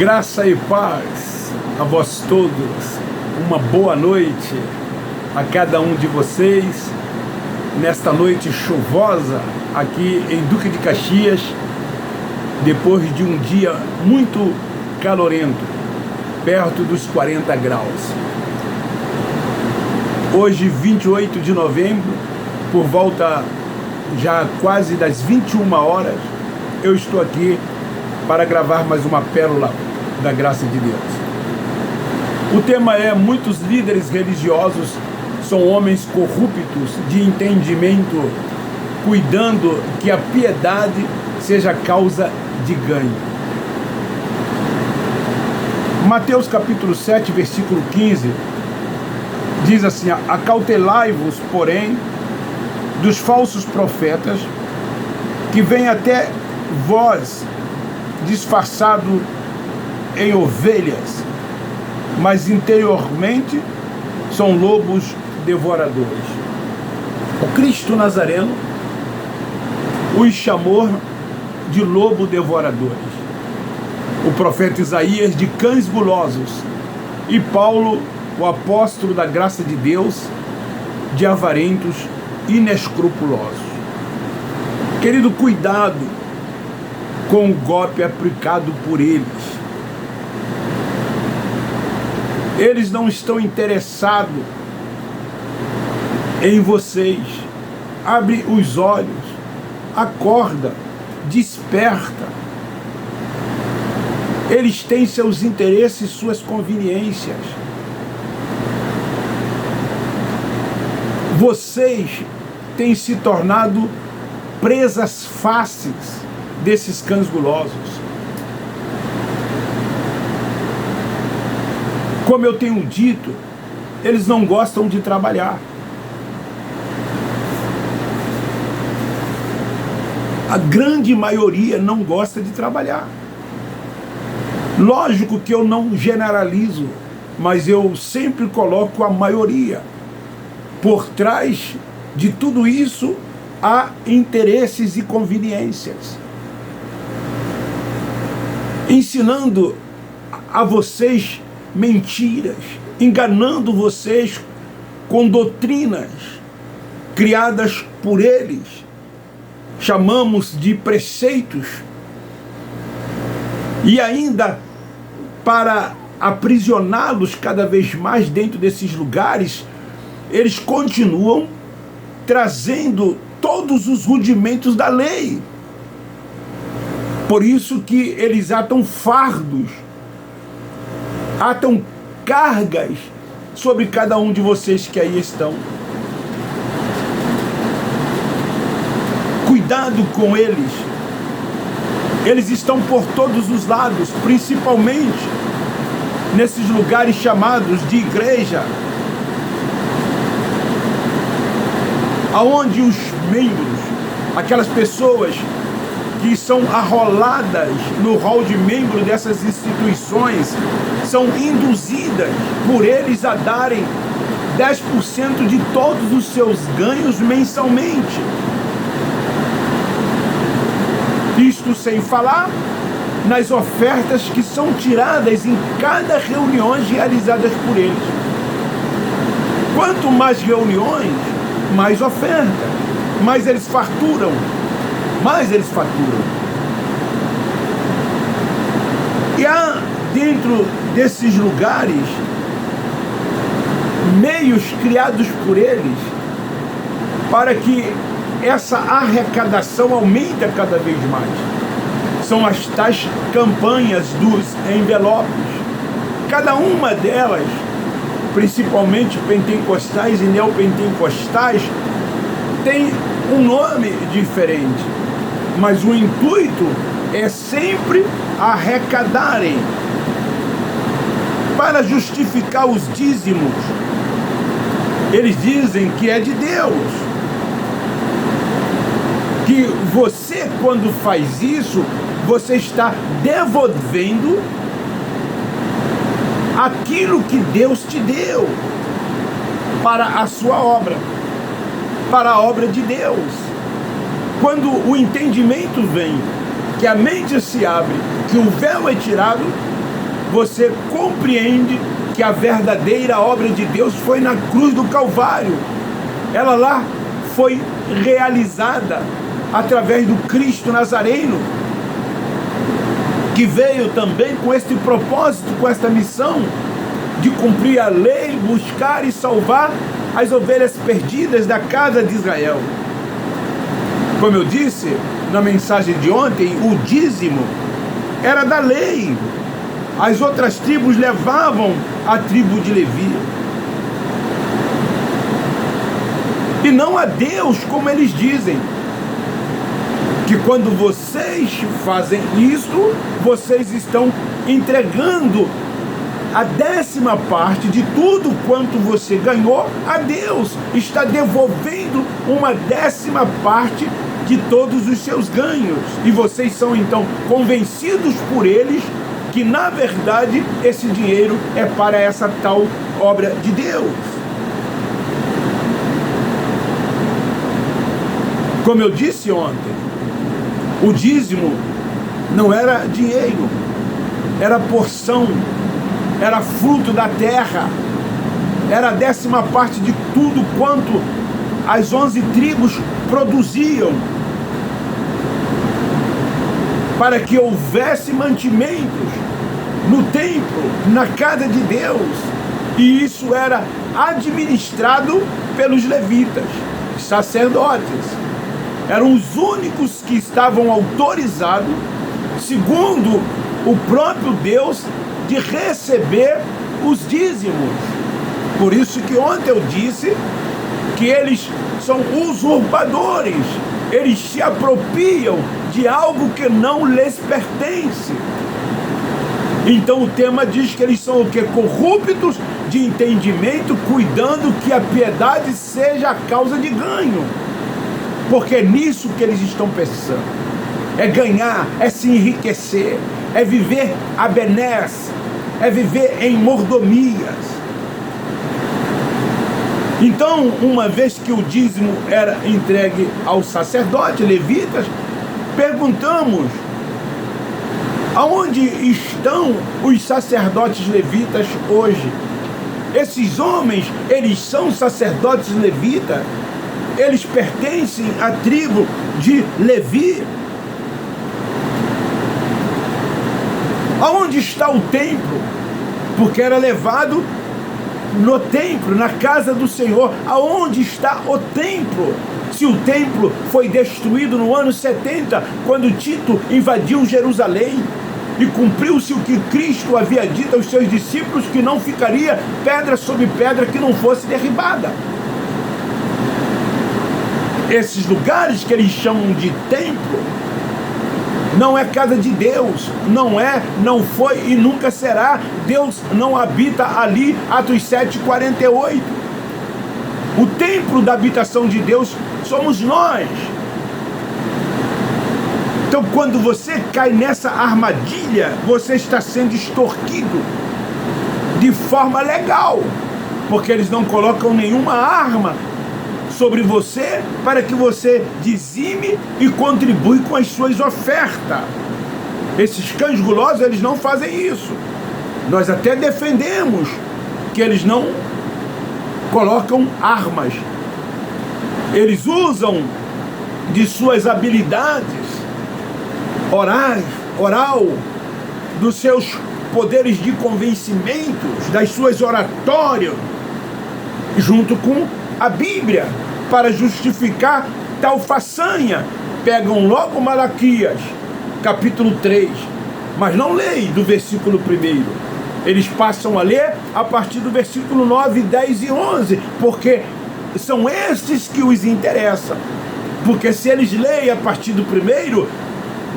Graça e paz a vós todos, uma boa noite a cada um de vocês, nesta noite chuvosa aqui em Duque de Caxias, depois de um dia muito calorento, perto dos 40 graus. Hoje, 28 de novembro, por volta já quase das 21 horas, eu estou aqui para gravar mais uma pérola da graça de Deus. O tema é: muitos líderes religiosos são homens corruptos de entendimento, cuidando que a piedade seja causa de ganho. Mateus capítulo 7, versículo 15, diz assim: acautelai-vos, porém, dos falsos profetas, que vêm até vós disfarçado em ovelhas, mas interiormente são lobos devoradores. O Cristo Nazareno os chamou de lobo devoradores, o profeta Isaías de cães gulosos, e Paulo, o apóstolo da graça de Deus, de avarentos inescrupulosos. Querido, cuidado com o golpe aplicado por eles. Eles não estão interessados em vocês. Abre os olhos, acorda, desperta. Eles têm seus interesses, suas conveniências. Vocês têm se tornado presas fáceis desses cães gulosos. Como eu tenho dito, eles não gostam de trabalhar. A grande maioria não gosta de trabalhar. Lógico que eu não generalizo, mas eu sempre coloco a maioria. Por trás de tudo isso há interesses e conveniências, ensinando a vocês mentiras, enganando vocês com doutrinas criadas por eles. Chamamos de preceitos. E ainda, para aprisioná-los cada vez mais dentro desses lugares, eles continuam trazendo todos os rudimentos da lei. Por isso que eles atam fardos, atam cargas sobre cada um de vocês que aí estão. Cuidado com eles. Eles estão por todos os lados, principalmente nesses lugares chamados de igreja, aonde os membros, aquelas pessoas que são arroladas no rol de membro dessas instituições, são induzidas por eles a darem 10% de todos os seus ganhos mensalmente. Isto sem falar nas ofertas que são tiradas em cada reunião realizadas por eles. Quanto mais reuniões, mais oferta, mais eles faturam. E há dentro desses lugares meios criados por eles para que essa arrecadação aumente cada vez mais. São as tais campanhas dos envelopes. Cada uma delas, principalmente pentecostais e neopentecostais, tem um nome diferente, mas o intuito é sempre arrecadarem para justificar os dízimos. Eles dizem que é de Deus, que você, quando faz isso, você está devolvendo aquilo que Deus te deu para a sua obra, para a obra de Deus. Quando o entendimento vem, que a mente se abre, que o véu é tirado, você compreende que a verdadeira obra de Deus foi na cruz do Calvário. Ela lá foi realizada através do Cristo Nazareno, que veio também com este propósito, com esta missão de cumprir a lei, buscar e salvar as ovelhas perdidas da casa de Israel. Como eu disse na mensagem de ontem, o dízimo era da lei. As outras tribos levavam a tribo de Levi. E não a Deus, como eles dizem. Que quando vocês fazem isso, vocês estão entregando a 10ª parte de tudo quanto você ganhou a Deus. Está devolvendo uma 10ª parte de todos os seus ganhos. E vocês são então convencidos por eles que na verdade esse dinheiro é para essa tal obra de Deus. Como eu disse ontem, o dízimo não era dinheiro, era porção, era fruto da terra, era a 10ª parte de tudo quanto as 11 tribos produziam, para que houvesse mantimentos no templo, na casa de Deus. E isso era administrado pelos levitas, sacerdotes. Eram os únicos que estavam autorizados, segundo o próprio Deus, de receber os dízimos. Por isso que ontem eu disse que eles são usurpadores. Eles se apropriam de algo que não lhes pertence. Então o tema diz que eles são o que? Corruptos de entendimento, cuidando que a piedade seja a causa de ganho. Porque é nisso que eles estão pensando. É ganhar, é se enriquecer, é viver a benesse, é viver em mordomias. Então, uma vez que o dízimo era entregue aos sacerdotes, levitas, perguntamos: aonde estão os sacerdotes levitas hoje? Esses homens, eles são sacerdotes levitas? Eles pertencem à tribo de Levi? Aonde está o templo? Porque era levado no templo, na casa do Senhor. Aonde está o templo? Se o templo foi destruído no ano 70, quando Tito invadiu Jerusalém, e cumpriu-se o que Cristo havia dito aos seus discípulos, que não ficaria pedra sobre pedra que não fosse derribada. Esses lugares que eles chamam de templo não é casa de Deus, não é, não foi e nunca será. Deus não habita ali. Atos 7:48. O templo da habitação de Deus somos nós. Então, quando você cai nessa armadilha, você está sendo extorquido de forma legal, porque eles não colocam nenhuma arma sobre você para que você dizime e contribui com as suas ofertas. Esses cães gulosos, eles não fazem isso. Nós até defendemos que eles não colocam armas. Eles usam de suas habilidades oral, dos seus poderes de convencimentos, das suas oratórias, junto com a Bíblia, para justificar tal façanha. Pegam logo Malaquias, capítulo 3, mas não leem do versículo 1. Eles passam a ler a partir do versículo 9, 10 e 11, porque são esses que os interessam. Porque se eles leem a partir do 1,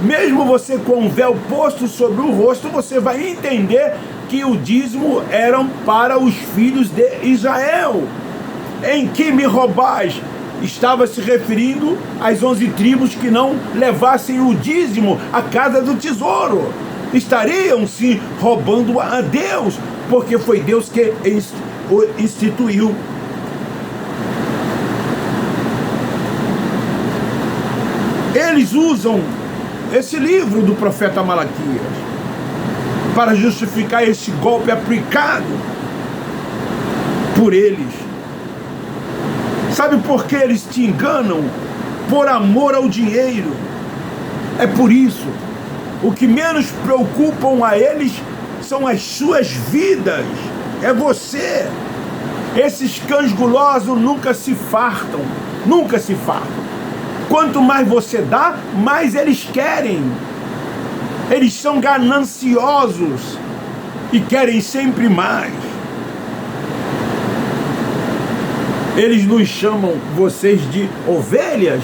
mesmo você com o véu posto sobre o rosto, você vai entender que o dízimo eram para os filhos de Israel. Em que me roubais? Estava se referindo às 11 tribos que não levassem o dízimo à casa do tesouro. Estariam se roubando a Deus, porque foi Deus que o instituiu. Eles usam esse livro do profeta Malaquias para justificar esse golpe aplicado por eles. Sabe por que eles te enganam? Por amor ao dinheiro. É por isso. O que menos preocupam a eles são as suas vidas. É você. Esses cães gulosos nunca se fartam. Nunca se fartam. Quanto mais você dá, mais eles querem. Eles são gananciosos e querem sempre mais. Eles nos chamam vocês de ovelhas.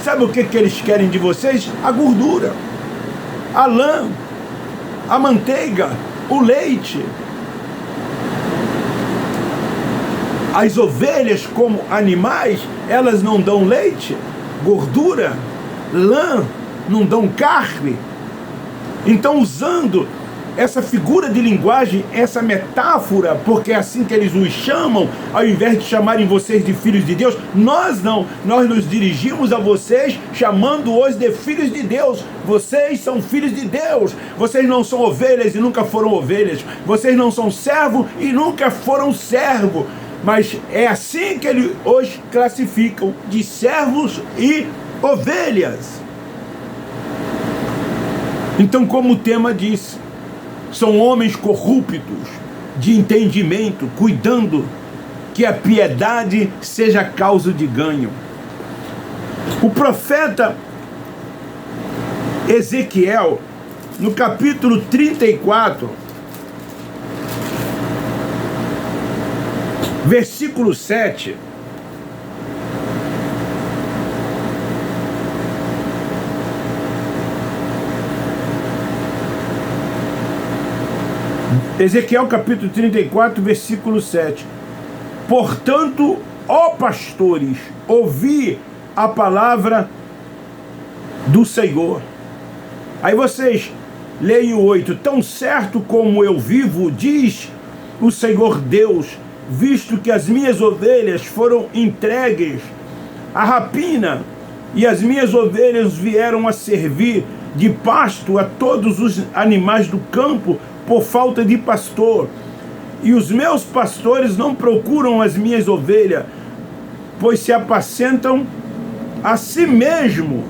Sabe o que eles querem de vocês? A gordura, a lã, a manteiga, o leite. As ovelhas, como animais, elas não dão leite, gordura, lã, não dão carne. Então, usando essa figura de linguagem, essa metáfora, porque é assim que eles nos chamam, ao invés de chamarem vocês de filhos de Deus, nós não, nós nos dirigimos a vocês chamando-os de filhos de Deus. Vocês são filhos de Deus, vocês não são ovelhas e nunca foram ovelhas, vocês não são servo e nunca foram servo, mas é assim que eles hoje classificam, de servos e ovelhas. Então, como o tema diz, são homens corruptos de entendimento, cuidando que a piedade seja causa de ganho. O profeta Ezequiel, no capítulo 34, versículo 7, Ezequiel capítulo 34, versículo 7. Portanto, ó pastores, ouvi a palavra do Senhor. Aí vocês leem o 8. Tão certo como eu vivo, diz o Senhor Deus, visto que as minhas ovelhas foram entregues à rapina, e as minhas ovelhas vieram a servir de pasto a todos os animais do campo, por falta de pastor, e os meus pastores não procuram as minhas ovelhas, pois se apacentam a si mesmo.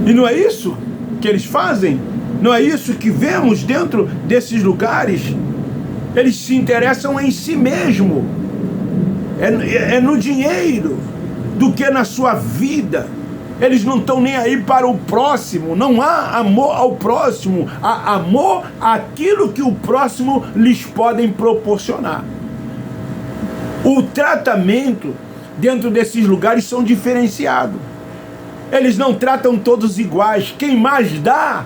E não é isso que eles fazem? Não é isso que vemos dentro desses lugares? Eles se interessam em si mesmo, é no dinheiro, do que na sua vida. Eles não estão nem aí para o próximo. Não há amor ao próximo. Há amor àquilo que o próximo lhes pode proporcionar. O tratamento dentro desses lugares são diferenciados. Eles não tratam todos iguais. Quem mais dá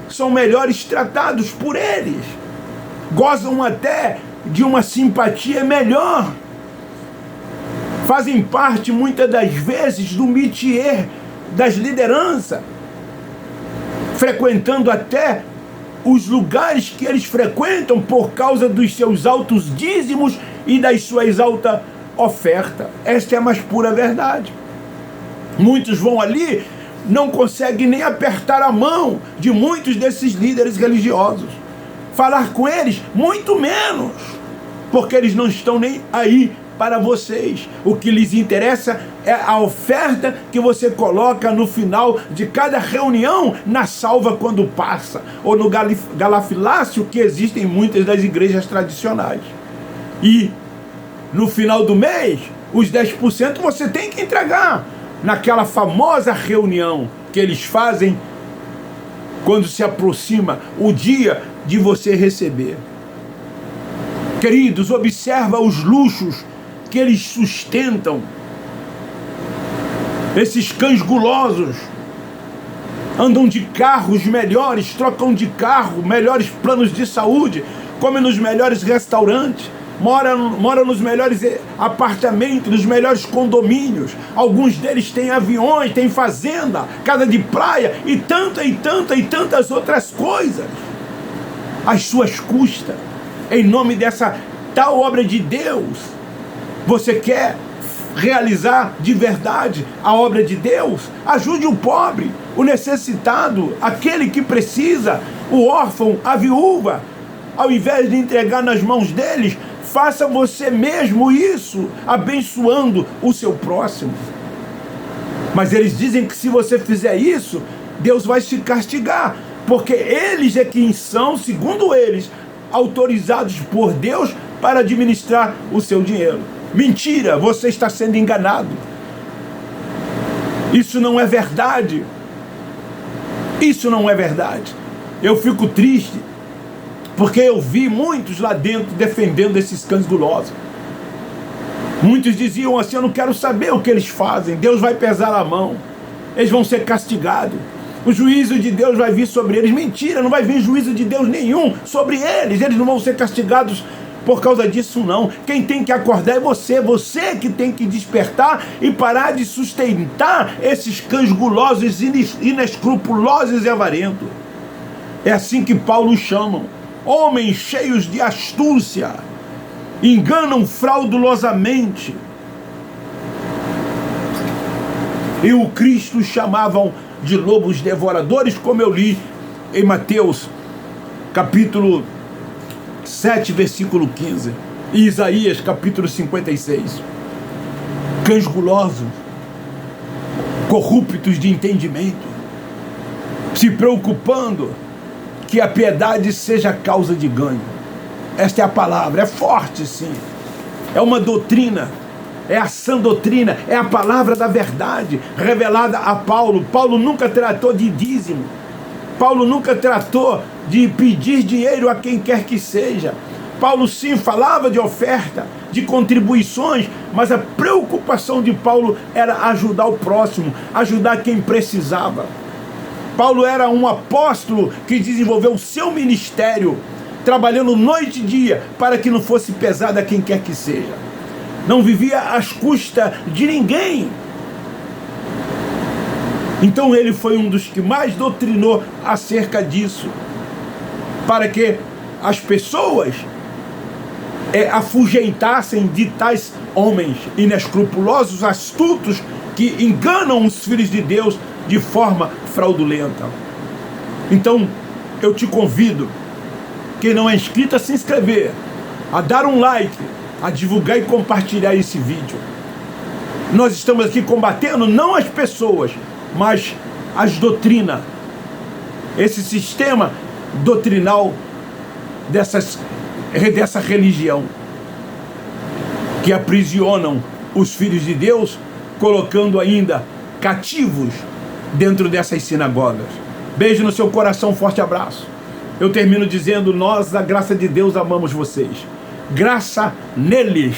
são melhores tratados por eles. Gozam até de uma simpatia melhor. Fazem parte muitas das vezes do métier das lideranças, frequentando até os lugares que eles frequentam por causa dos seus altos dízimos e das suas altas ofertas. Esta é a mais pura verdade. Muitos vão ali, não conseguem nem apertar a mão de muitos desses líderes religiosos. Falar com eles, muito menos, porque eles não estão nem aí para vocês. O que lhes interessa é a oferta que você coloca no final de cada reunião na salva quando passa, ou no galafilácio que existe em muitas das igrejas tradicionais. E no final do mês, os 10% você tem que entregar naquela famosa reunião que eles fazem quando se aproxima o dia de você receber. Queridos, observa os luxos que eles sustentam. Esses cães gulosos andam de carros melhores, trocam de carro, melhores planos de saúde, comem nos melhores restaurantes, moram nos melhores apartamentos, nos melhores condomínios. Alguns deles têm aviões, têm fazenda, casa de praia e tantas outras coisas às suas custas, em nome dessa tal obra de Deus. Você quer realizar de verdade a obra de Deus? Ajude o pobre, o necessitado, aquele que precisa, o órfão, a viúva. Ao invés de entregar nas mãos deles, faça você mesmo isso, abençoando o seu próximo. Mas eles dizem que se você fizer isso, Deus vai te castigar, porque eles é quem são, segundo eles, autorizados por Deus para administrar o seu dinheiro. Mentira, você está sendo enganado. Isso não é verdade. Isso não é verdade. Eu fico triste, porque eu vi muitos lá dentro defendendo esses cães gulosos. Muitos diziam assim: eu não quero saber o que eles fazem, Deus vai pesar a mão, eles vão ser castigados, o juízo de Deus vai vir sobre eles. Mentira, não vai vir juízo de Deus nenhum sobre eles não vão ser castigados por causa disso não. Quem tem que acordar é você que tem que despertar e parar de sustentar esses cães gulosos, inescrupulosos e avarentos. É assim que Paulo chama: homens cheios de astúcia, enganam fraudulosamente. E o Cristo chamavam de lobos devoradores, como eu li em Mateus capítulo 7, versículo 15, e Isaías capítulo 56. Cães gulosos, corruptos de entendimento, se preocupando que a piedade seja causa de ganho. Esta é a palavra, é forte sim, é uma doutrina, é a sã doutrina, é a palavra da verdade revelada a Paulo. Paulo nunca tratou de dízimo, Paulo nunca tratou de pedir dinheiro a quem quer que seja. Paulo sim falava de oferta, de contribuições, mas a preocupação de Paulo era ajudar o próximo, ajudar quem precisava. Paulo era um apóstolo que desenvolveu o seu ministério, trabalhando noite e dia para que não fosse pesado a quem quer que seja. Não vivia às custas de ninguém. Então ele foi um dos que mais doutrinou acerca disso, para que as pessoas afugentassem de tais homens inescrupulosos, astutos, que enganam os filhos de Deus de forma fraudulenta. Então eu te convido, quem não é inscrito, a se inscrever, a dar um like, a divulgar e compartilhar esse vídeo. Nós estamos aqui combatendo não as pessoas, mas as doutrinas, esse sistema doutrinal dessa religião, que aprisionam os filhos de Deus, colocando ainda cativos dentro dessas sinagogas. Beijo no seu coração, forte abraço. Eu termino dizendo: nós, da graça de Deus, amamos vocês. Graça neles.